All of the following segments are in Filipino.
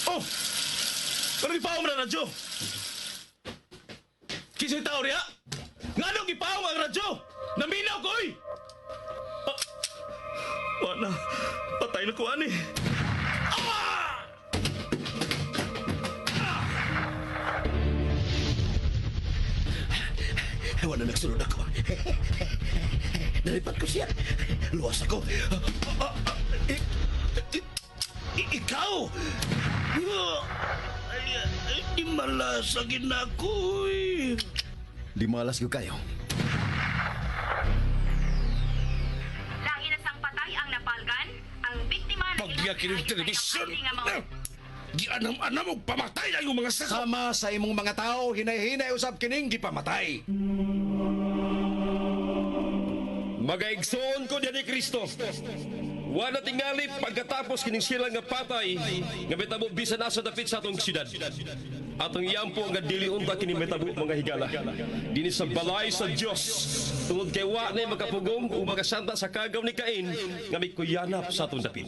Oh! Pero ipaw mo na radyo! Kisa'y tao riya! Nga nung ipaw ang radyo! Naminaw ko eh! Wala. Patay na ko, ani. Wala nagsunod ako. Nalipat ko siya. Luwas ako. Ikaw! Di malasagin ako eh. Di malas ko kayo. Lahi na sang patay ang napalgan, ang biktima na Pagyakin ng television. mga Di anam-anam mo pamatay ang mga sako. Sama sa imong mga tao, hinay-hinay usab kining gipamatay. Magaigsoon ko diyan ni Kristo. Wala tingali pagkatapos kining sila nga patay nga metabo bisan nasa dapit sa atong siyudad. Atong iyampo nga dili unta kini metabo mga higala. Dinhi sa balay sa Dios. Tungod kay wa na makapugong o makasanta sa kagaw ni Cain nga may kuyanap sa atong dapit.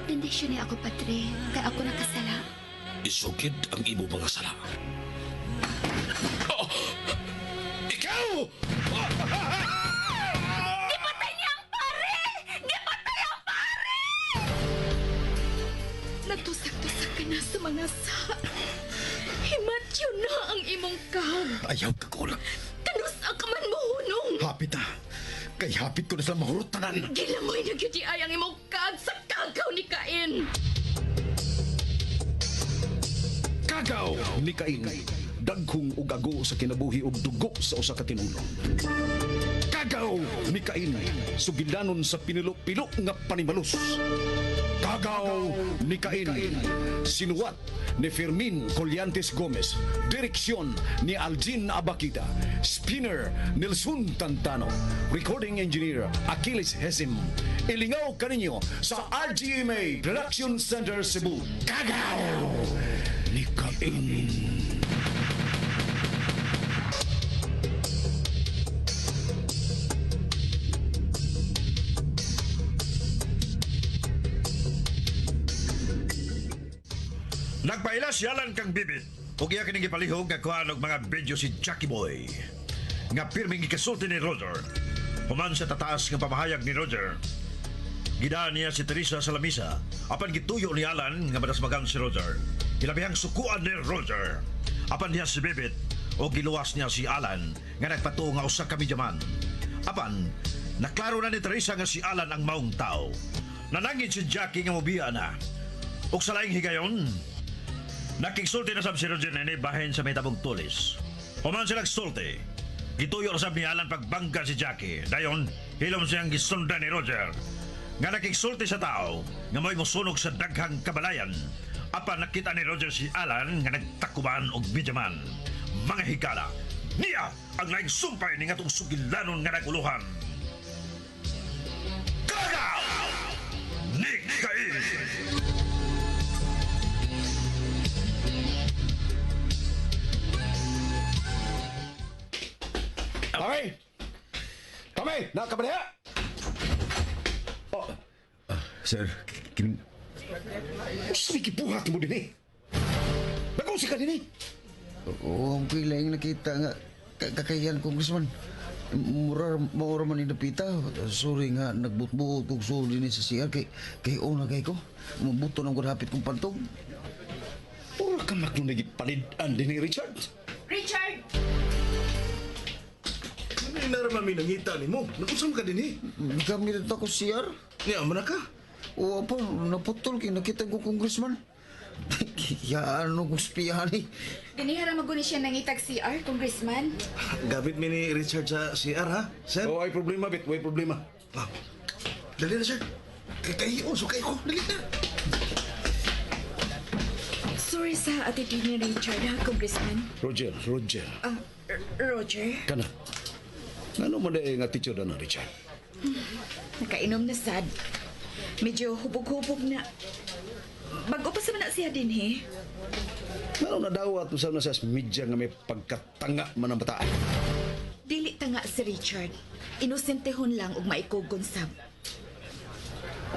Bendisyon niya ako, Padre, kaya ako nakasala. Isugid ang imo mga sala. Oh! Ikaw! Gipatay niya ang pare! Gipatay ang pare! Natusak-tusak ka na sa mga sa... Himatyo na ang imong kag. Ayaw ka kulang. Kanusa ka man mohunong. Hapit na. Kay hapit ko na sa mahurot tanan. Gilamoy na gyud ay ang imong kag sa kagaw ni Cain. Kagaw ni Cain. Daghong ug ago sa kinabuhi ug dugo sa usa ka tinulong. Kagaw ni Cain. Sugilanon sa pinilo-pilo nga panimalus. Kagaw ni Cain. Sinuwat ni Fermin Colliantes Gomez. Direksyon ni Algin Abakita. Spinner Nelson Tantano. Recording engineer Achilles Hesim. Ilingaw kaninyo sa RGMA Production Center Cebu. Kagaw ni Cain. Nagpaila siyalan kang bibit. Huwag iya kining ipalihog nga kuhaan og mga video si Jackie Boy. Nga pirming ikasulti ni Roger. Human sa tataas nga pamahayag ni Roger. Gidaan niya si Teresa sa lamisa. Apan gituyo ni Alan nga madasmagan si Roger. Hilabihang sukuan ni Roger. Apan niya si Bibit o giluwas niya si Alan nga nagpatuo nga usa ka midyaman. Apan, naklaro na ni Teresa nga si Alan ang maong tao. Nanangin si Jackie nga mobiya na. Ug sa laing higayon, nakiksulti na sab si Roger na bahin sa may tabong tulis. Human silang sulti. Gituyo na sab ni Alan pagbangga si Jackie. Dayon, hilom siyang gisundan ni Roger. Nga nakiksulti sa tao, nga may musunog sa daghang kabalayan. Apa nakita ni Roger si Alan nga nagtakuban og midyaman. Mga higala, niya ang laing sumpay ni nga itong sugilanon nga naguluhan. Kagaw! Ni Cain! Kami! Kami! Nakabaliha! Oh, sir, kin... Sabi kipuhat mo din eh. Nag-usik ka din eh. Oo, ang pila yung nakita nga kakayan, Congressman. Maura man inapita. Sorry nga, nagbutbuot og suli ni sa CR kay una kay ko. Mabuto nang hapit kong pantog. Ura ka maklunagit palidan din ni Richard. Richard! Ano yung naraman may nangita ni mo? Nagusam ka din eh. Nagamit ako CR. Niya, mana ka? Oo po, naputol kay nakita ko, Congressman. Kaya ano kong spiyahan eh. Ganihara maguni siya nangitag CR, Congressman. Gabit mi ni Richard sa CR, ha? Sir? Oh, ay problema, bit. Way problema. Ah, dali na, sir. Kakayo, sukay ko. Dali na. Sorry sa attitude ni Richard, ha, Congressman. Roger. Roger, Kana. Ano man na yung attitude na, Richard? nakainom na sad. Medyo hubog-hubog na. Bago pa sa mana siya din, he. Ano na daw at usap na sa media nga may pagkatanga man ang bataan? Dili ta nga si Richard. Inosentehon lang ug maikugon sab.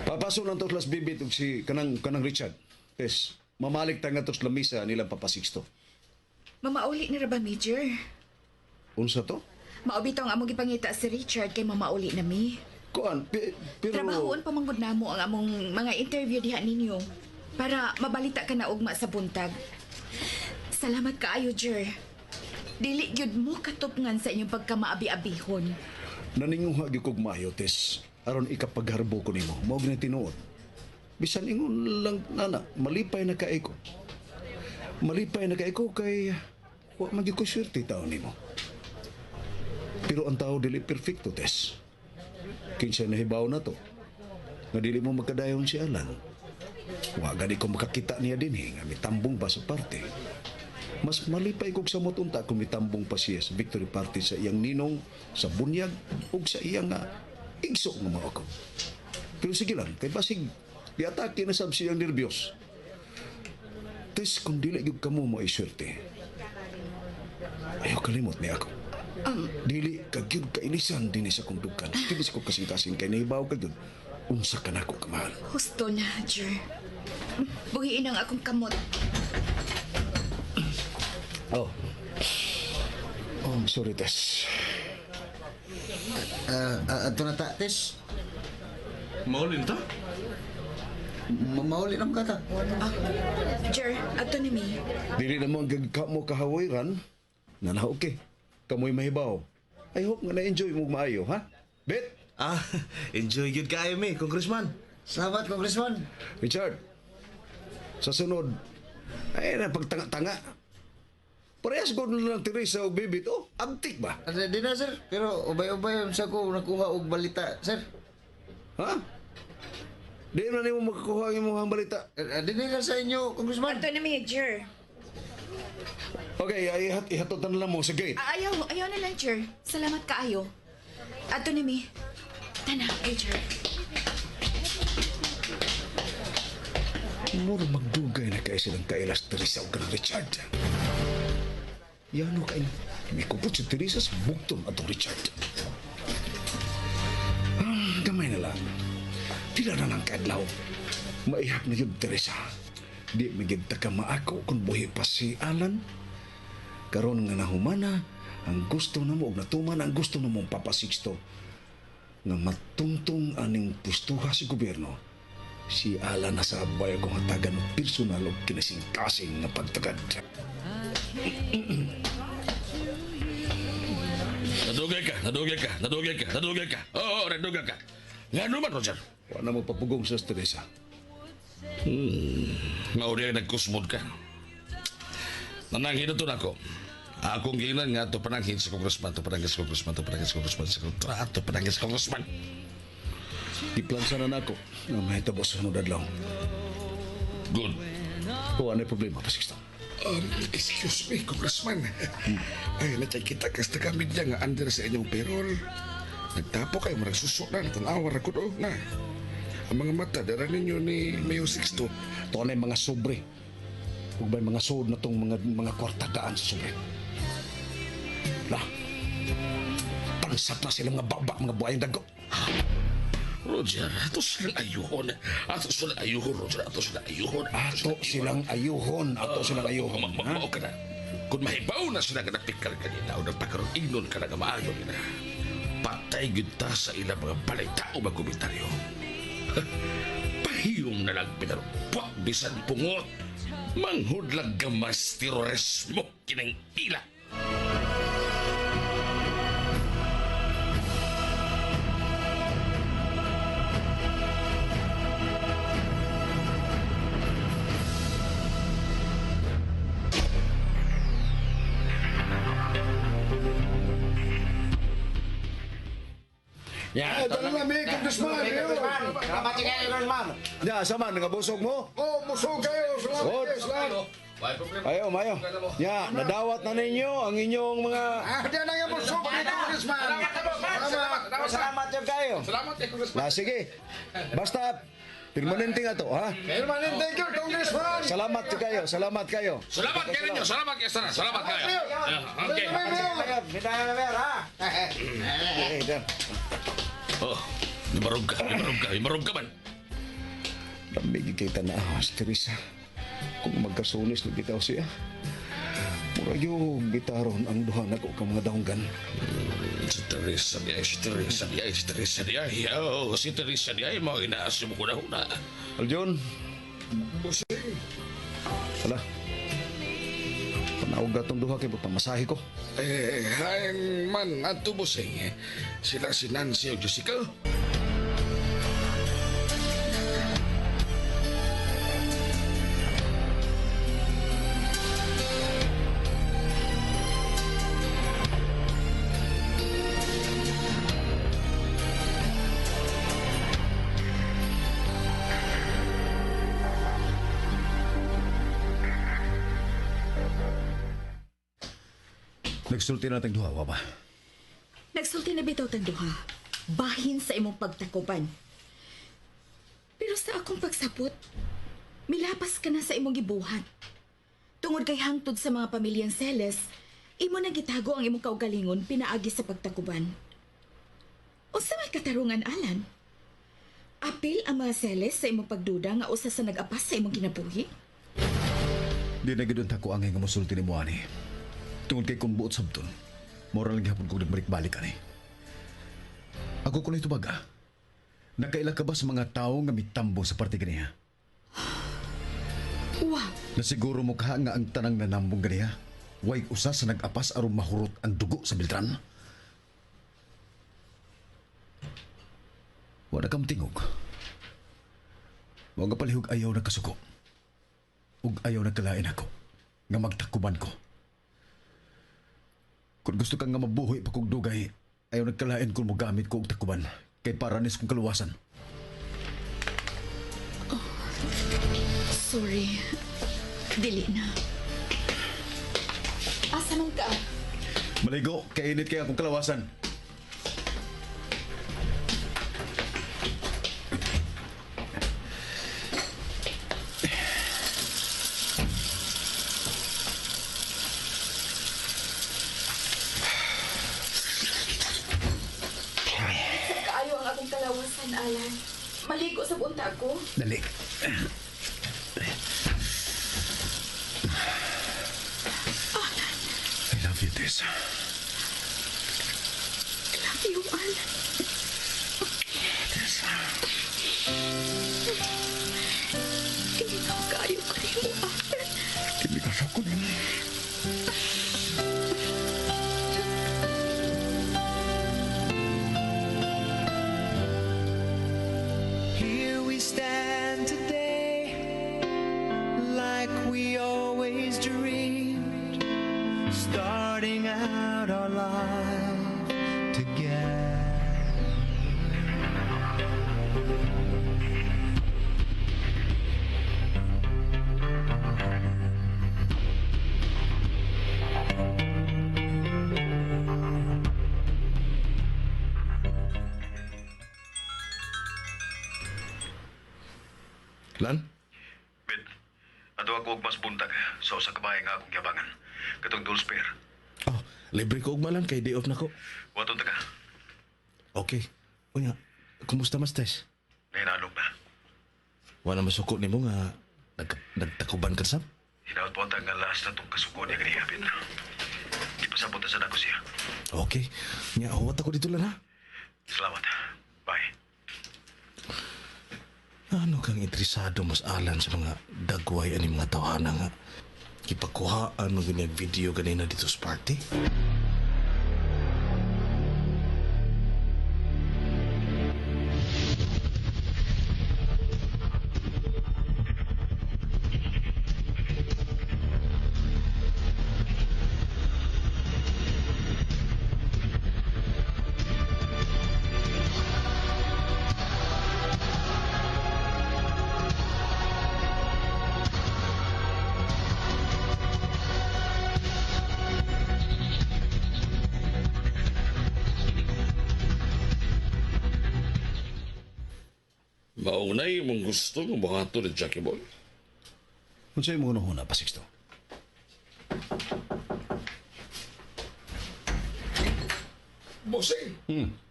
Papasok lang to Las Bibit ug si kanang Richard. Yes, mamalik ta nga to sa lamisa nilang Papa Sixto. Mamauli ni ra ba, Major? Unsa to? Maobitaw ang among gipangita si Richard kay mamauli na mi. Kuan, pero... Trabahoon pa manggod namo ang among mga interview diha ninyo para mabalita ka na ugma sa buntag. Salamat kaayo, Jer. Dili gyud mo katupngan sa inyong pagkamaabi-abihon. Naninguha gyud kog maayo, Tess. Aron ikapagharbo ko nimo. Mao gina tinuod. Bisan ingon lang nana, malipay na kay ko. Malipay na kay ko kay wa man gyud ko swerte taon nimo. Pero ang tao dili perfecto, Tess. Kinsa nahibaw na to. Nga dili mo magkadayon si Alan. Wa gani ko makakita niya dinhi nga mitambong ba sa parte. Mas malipay kog sa motunta kung mitambong pa siya sa victory party sa iyang ninong, sa bunyag, ug sa iyang igso nga mga ako. Pero sige lang, kay basig diatake na sab siyang nervyos. Tes kung dili gyud kamo mo iswerte. Ayaw kalimot ni ako. Dili kagyud kainisan din sa kong dukan. Dili sa kong kasing-kasing kay nahibaw kagyud. Unsa ka nako kamahal. Husto na, Jer. Buhiin ang akong kamot. Oh. Oh, sorry, Tess. Ato na ta, Tess. Maulin ta? Mauli na kata. Jer, ato ni mi. Dili na mo gagka mo kahawairan. Nana, okay. Kamoy mahibaw. I hope nga na-enjoy mo maayo, ha? Bet? Enjoy yun kayo, me, Congressman. Salamat, Congressman. Richard, sa sunod, ay na pagtanga-tanga. Parehas ko na lang Teresa o Bibit. Oh, antik ba? Di na, sir. Pero ubay-ubay sa ko nakuha og balita, sir. Ha? Di na mo makakuha ang mga balita. Di na sa inyo, Congressman. Ato ni mi, Jer. Okay, ihatod na lang mo sa gate. Ayaw na lang, Jer. Salamat kaayo. Ato ni mi. Tana, Jer. Muro magdugay na kayo silang kailas Teresa o kanang Richard. Yano kayo. May kupot si Teresa sa bukton atong Richard. Gamay na lang. Pila na lang kaadlaw. Maihap na yun, Teresa. Di magigta ka maako kung buhi pa si Alan. Karon nga nahumana, ang gusto na mo, natuman ang gusto na mong Papa Sixto, nga matungtong aning pustuha si gobyerno, si Alan na sa abay kong hatagan ng personal o kinasing-kasing nga pagtagad. Nadugay ka. Oo, nadugay ka. Nga naman, Roger. Wala mo papugong sa Teresa. Mauri ang nagkusmod ka. Nananghin ito na ako. Akong ginan nga ito pananghin sa congressman, ito pananghin sa congressman. Iplansa na nako na may tabo sa sunod adlaw. Good. O ano yung problema, Papa Sixto? Excuse me, Congressman. Ay, nakikita kasi kami niya nga under sa inyong payroll. Nagtapo kayo, marang susunan, tanawar ako doon na. Ang mga mata, dara ninyo ni Mayo Sixto. Ito na yung mga sobre. Huwag ba yung mga sood na itong mga kwartagaan sa sobre? Na, tansat na silang mga baba, mga buhayang dago. Roger, ato silang ayuhon. Ato silang ayuhon. Ato silang ayuhon. Mao ka na. Kung mahibaw na sila nga napikal kanina o nagpakaroon ignon ka na nga maayo nila, patay gyud ta sa ilang mga balita o mga komentaryo. Pahiyong na lang pinarupwa bisan pungot. Manghudlag gamas terorismo kinang ila. Ya, Dala na may Congressman. Salamat kayo, Congressman. Ya, sama, nangabusog mo? Oh, musog kayo. Good. Salamat. Ayaw, mayo. Ya, nadawat na ninyo ang inyong mga... Diyan na yung musog dito, Congressman. Salamat yung kayo. Salamat kay Congressman. Na, sige. Basta, permanente nga to, ha? Permanent, thank you, Congressman. Salamat kayo. Salamat kayo ninyo. Salamat kayo. Okay. Bitahan na mer, ha? Oh, imarog ka man. Lamig kita na ahas, Teresa. Kung magkasunis na bitaw siya, mura yung gitaron ang duha na ko ka mga daunggan. Si Teresa niya, si Teresa niya. Oh, si Teresa niya, mga inaasyo mo ko na. Aljon, Busing. hala. Panawag atong duha kay pamasahe ko. Hain man ato busing. Sila si Nancy o Jessica. Nagsulti na natin duha, wa ba? Nagsulti na bitaw tang duha. Bahin sa imong pagtakuban. Pero sa akong pagsapot, milapas ka na sa imong gibuhat. Tungod kay hangtod sa mga pamilyang Celes, imo na gitago ang imong kaugalingon pinaagi sa pagtakuban. Unsa may katarungan, Alan? Apil ang mga Celes sa imong pagduda nga usa sa nag-apas sa imong kinabuhi? Di na gidun ta ko angay nga musulti ni mo ani. Tungod kay kung buot sabton, moral lang gihapon kong nagbalik-balik ani. Ako ko na ito baga. Nakaila ka ba sa mga tao nga mitambong sa parte ganiya? Wow! Nasiguro mo ka nga ang tanang nanambong ganiya, way usa sa nag-apas aron mahurot ang dugo sa Beltran? Wala kang tingog. Mga palihog ayaw na kasuko. Ug ayaw na kalain ako nga magtakuban ko. Kung gusto kang nga mabuhay pa kong dugay, ayaw nagkalain kung magamit ko og takuban kay paranis kong kaluwasan. Sorry. Dili na. Asa man ka? Maligo, kainit kaya akong kalawasan. Kaayo ang akong kalawasan, Alan. Maligo sa bunta ko. Dali. I love you, Tessa. Love you, Alan. Tessa. Ikaw kaayo ko rin mo, Alan. Kinigas ako din. Here we stand today, like we always dreamed, starting out our life together. Lan? Bit, ato ako og mas buntag sa usa ka bahay nga akong yabangan. Katong Dulsper. Oh, libre ko og malan kay day off na ko. Waton taga. Okay. Unya, kumusta mas Tess? Nahinalog na. Wala masuko nimo nga nagtakuban ka sab? Hinaot po ang nga last na itong kasuko niya ganihapin. Ipasabot na sa nako siya. Okay. Nya, huwat ako dito lang ha. Salamat. Bye. Ano kang interesado mas Alan sa mga dagway ani mga tawhana nga kipakuhaan mo ganyan video ganina dito sa party? Maunay mong gusto ng mga ito ni Jackie Boy. Kung sa'yo mo huna pa, Sixto. Bossing,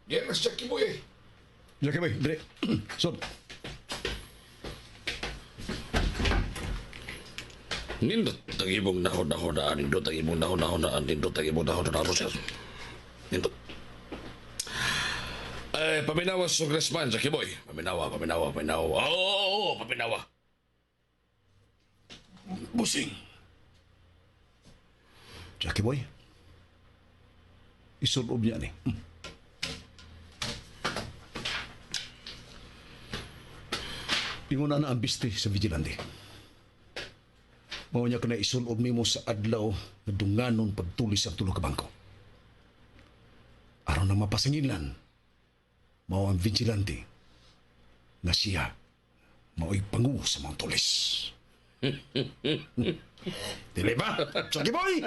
yan na si Jackie Boy eh. Jackie Boy, dire. Sod. Nindot ang imong nahon-nahonaan, nindot ang imong nahon-nahonaan, nindot ang imong nahon-nahonaan, sir. Nindot. Paminawa sa Congressman, Jackie Boy. Paminawa. Oo, paminawa. Busing. Jackie Boy. Isulob niya ni. Inguna na ang bisti sa vigilante. Mao niya ka na isulob nimo sa adlaw na dunganon pagtulis sa tulo ka bangko. Aron na mapasangilan, mao ang vigilante na siya mao'y pangu sa mga tulis. Dili ba? Jackie Boy!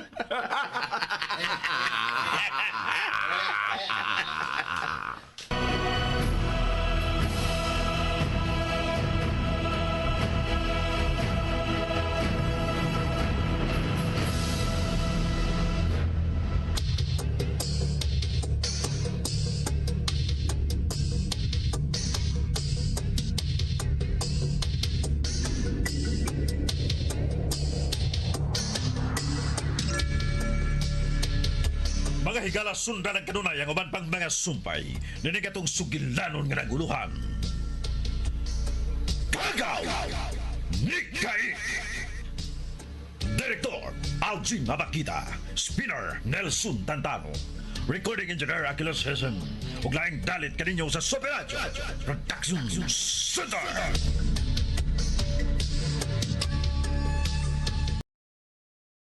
Mga higala sundan ang kanunay ang uban pang mga sumpay. Ninig atong sugilanon nga naguluhan. Kagaw! Nikay! Direktor Algin Mabakita. Spinner Nelson Tantano. Recording Engineer Aquiles Hesen. Ug laing dalit kaninyo sa Super Radio Production Center.